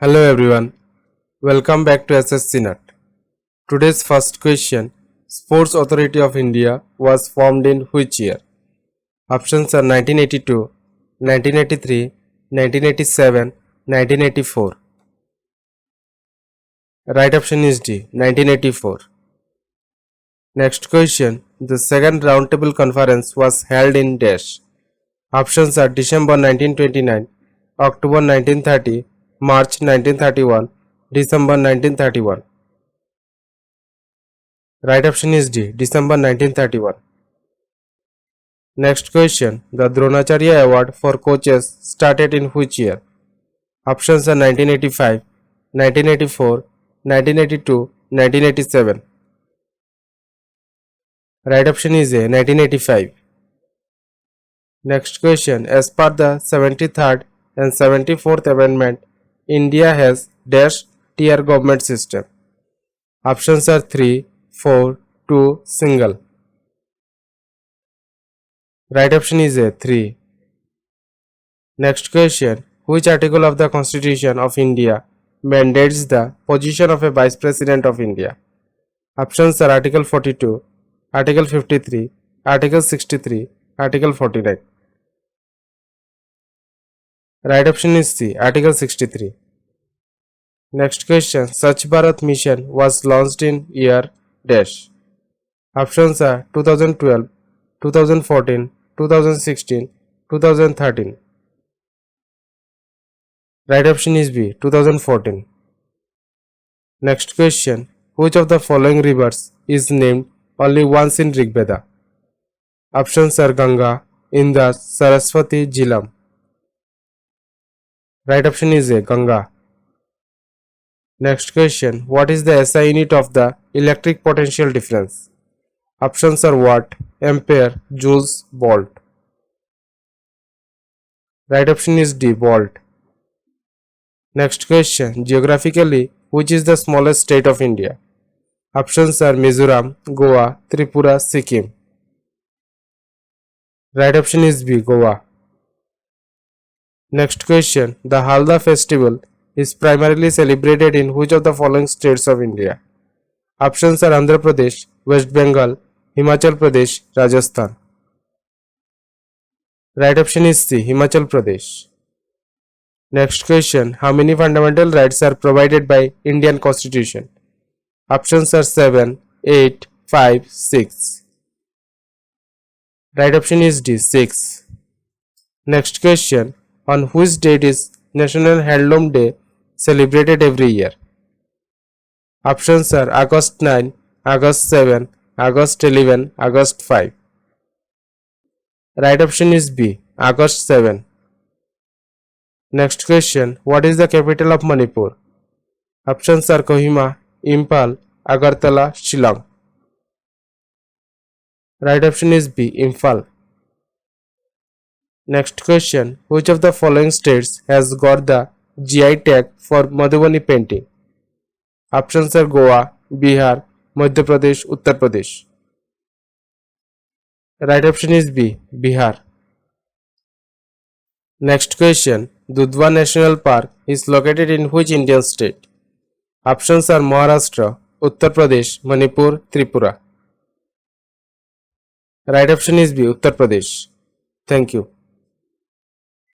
Hello everyone, welcome back to SSC Nut. Today's first question, Sports Authority of India was formed in which year? Options are 1982, 1983, 1987, 1984. Right option is D, 1984. Next question, the second roundtable conference was held in dash. Options are December 1929, October 1930, March 1931, December 1931. Right option is D, December 1931. Next question, the Dronacharya Award for coaches started in which year? Options are 1985, 1984, 1982, 1987. Right option is A, 1985. Next question, as per the 73rd and 74th Amendment, India has dash tier government system. Options are 3, 4, 2, single. Right option is A, 3. Next question, which article of the Constitution of India mandates the position of a Vice President of India? Options are Article 42, Article 53, Article 63, Article 49. Right option is C, Article 63. Next question, Swachh Bharat Mission was launched in year dash. Options are 2012, 2014, 2016, 2013. Right option is B, 2014. Next question, which of the following rivers is named only once in Rigveda? Options are Ganga, Indus, Saraswati, Jhelum. Right option is A, Ganga. Next question, what is the SI unit of the electric potential difference? Options are watt, ampere, joules, volt. Right option is D, volt. Next question, geographically, which is the smallest state of India? Options are Mizoram, Goa, Tripura, Sikkim. Right option is B, Goa. Next question, the Halda festival is primarily celebrated in which of the following states of India? Options are Andhra Pradesh, West Bengal, Himachal Pradesh, Rajasthan. Right option is C, Himachal Pradesh. Next question, how many fundamental rights are provided by Indian Constitution? Options are 7, 8, 5, 6. Right option is D, 6. Next question, on which date is National Handloom Day celebrated every year? Options are August 9, August 7, August 11, August 5. Right option is B, August 7. Next question, what is the capital of Manipur? Options are Kohima, Imphal, Agartala, Shillong. Right option is B, Imphal. Next question, which of the following states has got the GI tag for Madhubani painting? Options are Goa, Bihar, Madhya Pradesh, Uttar Pradesh. Right option is B, Bihar. Next question, Dudhwa National Park is located in which Indian state? Options are Maharashtra, Uttar Pradesh, Manipur, Tripura. Right option is B, Uttar Pradesh. Thank you.